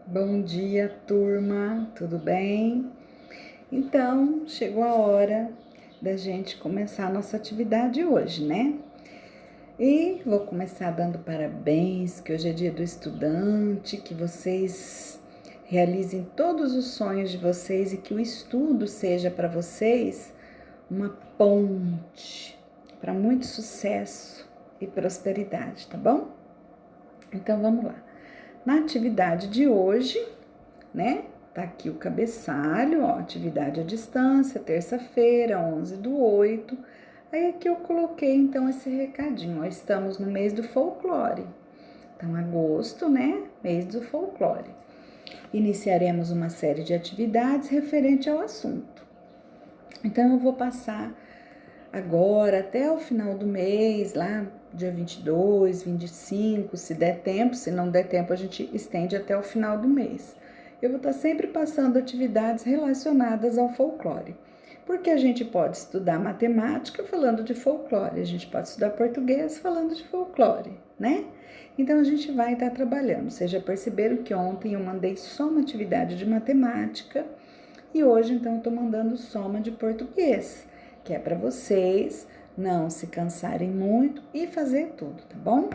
Bom dia, turma, tudo bem? Então, chegou a hora da gente começar a nossa atividade hoje, né? E vou começar dando parabéns, que hoje é dia do estudante, que vocês realizem todos os sonhos de vocês e que o estudo seja para vocês uma ponte para muito sucesso e prosperidade, tá bom? Então vamos lá. Na atividade de hoje, né? Tá aqui o cabeçalho, ó, atividade à distância, terça-feira, 11/8. Aí aqui eu coloquei então esse recadinho, ó, estamos no mês do folclore. Então, agosto, né? Mês do folclore. Iniciaremos uma série de atividades referente ao assunto. Então, eu vou passar agora até o final do mês, lá dia 22, 25, se der tempo, se não der tempo, a gente estende até o final do mês. Eu vou estar sempre passando atividades relacionadas ao folclore. Porque a gente pode estudar matemática falando de folclore, a gente pode estudar português falando de folclore, né? Então a gente vai estar trabalhando. Vocês já perceberam que ontem eu mandei só uma atividade de matemática e hoje então eu estou mandando só uma de português, que é para vocês não se cansarem muito e fazer tudo, tá bom?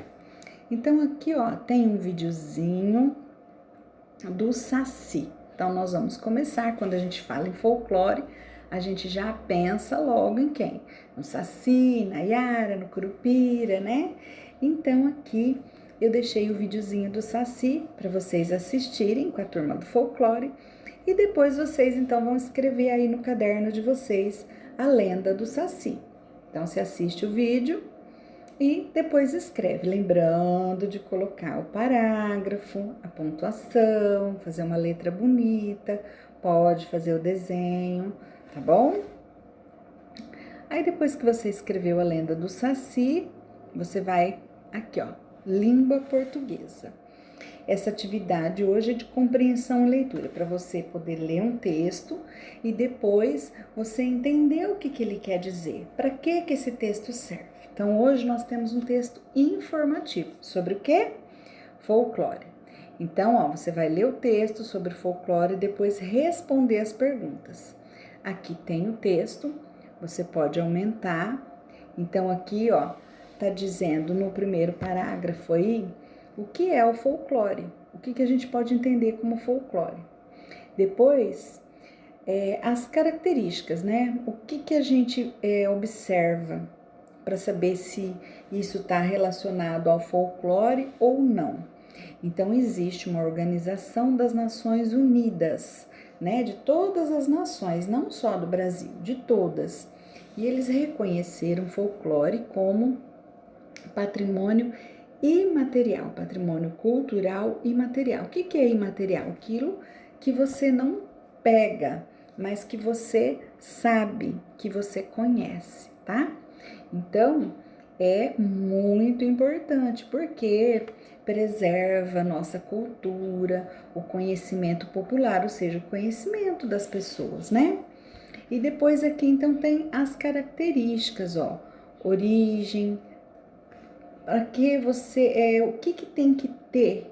Então aqui ó, tem um videozinho do Saci. Então nós vamos começar, quando a gente fala em folclore, a gente já pensa logo em quem? No Saci, na Yara, no Curupira, né? Então aqui eu deixei o videozinho do Saci para vocês assistirem com a turma do folclore e depois vocês então vão escrever aí no caderno de vocês a lenda do Saci. Então você assiste o vídeo e depois escreve, lembrando de colocar o parágrafo, a pontuação, fazer uma letra bonita, pode fazer o desenho, tá bom? Aí depois que você escreveu a lenda do Saci, você vai aqui, ó, língua portuguesa. Essa atividade hoje é de compreensão e leitura, para você poder ler um texto e depois você entender o que ele quer dizer, para que esse texto serve. Então, hoje nós temos um texto informativo sobre o quê? Folclore. Então, ó, você vai ler o texto sobre folclore e depois responder as perguntas. Aqui tem o texto, você pode aumentar. Então, aqui, ó, tá dizendo no primeiro parágrafo aí o que é o folclore, o que a gente pode entender como folclore. Depois, as características, né? O que a gente observa para saber se isso está relacionado ao folclore ou não. Então, existe uma organização das Nações Unidas, né? De todas as nações, não só do Brasil, de todas. E eles reconheceram o folclore como patrimônio imaterial, patrimônio cultural imaterial. O que é imaterial? Aquilo que você não pega, mas que você sabe, que você conhece, tá? Então, é muito importante porque preserva a nossa cultura, o conhecimento popular, ou seja, o conhecimento das pessoas, né? E depois aqui então tem as características, ó, origem, para que você o que tem que ter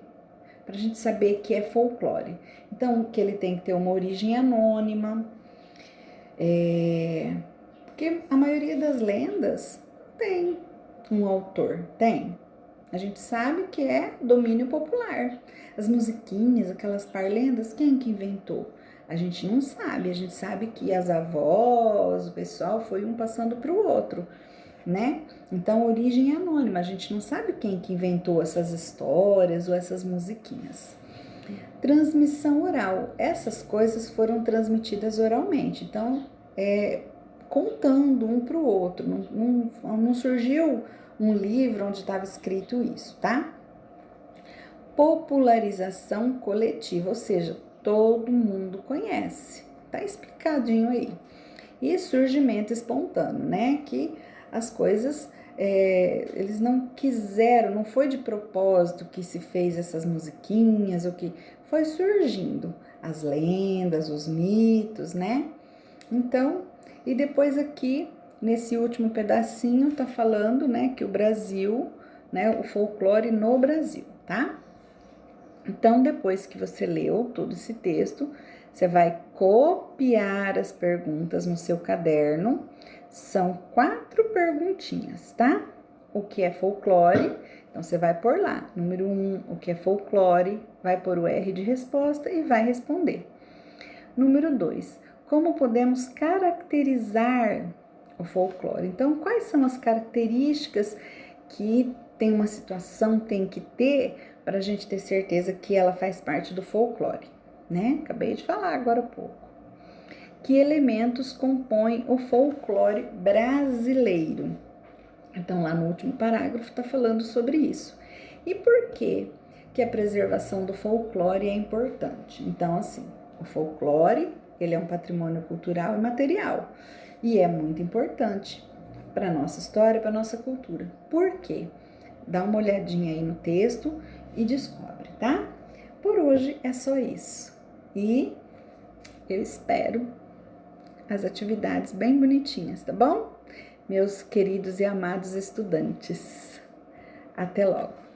para a gente saber que é folclore. Então, que ele tem que ter uma origem anônima, porque a maioria das lendas tem um autor, tem. A gente sabe que é domínio popular. As musiquinhas, aquelas parlendas, quem que inventou? A gente não sabe, a gente sabe que as avós, o pessoal foi um passando para o outro, né? Então, origem é anônima, a gente não sabe quem que inventou essas histórias ou essas musiquinhas. Transmissão oral, essas coisas foram transmitidas oralmente, então, contando um para o outro, não surgiu um livro onde estava escrito isso, tá? Popularização coletiva, ou seja, todo mundo conhece, tá explicadinho aí. E surgimento espontâneo, né? Que as coisas eles não quiseram, não foi de propósito que se fez essas musiquinhas, o que foi surgindo as lendas, os mitos, né? Então, e depois aqui nesse último pedacinho tá falando, né, que o Brasil, né, o folclore no Brasil, tá? Então, depois que você leu todo esse texto, você vai copiar as perguntas no seu caderno. São 4 perguntinhas, tá? O que é folclore? Então, você vai pôr lá, número 1, o que é folclore, vai pôr o R de resposta e vai responder. Número 2, como podemos caracterizar o folclore? Então, quais são as características que tem uma situação tem que ter para a gente ter certeza que ela faz parte do folclore, né? Acabei de falar agora há pouco. Que elementos compõem o folclore brasileiro? Então, lá no último parágrafo está falando sobre isso. E por que a preservação do folclore é importante? Então, assim, o folclore, ele é um patrimônio cultural e material e é muito importante para a nossa história, para a nossa cultura. Por quê? Dá uma olhadinha aí no texto e descobre, tá? Por hoje é só isso. E eu espero as atividades bem bonitinhas, tá bom? Meus queridos e amados estudantes. Até logo!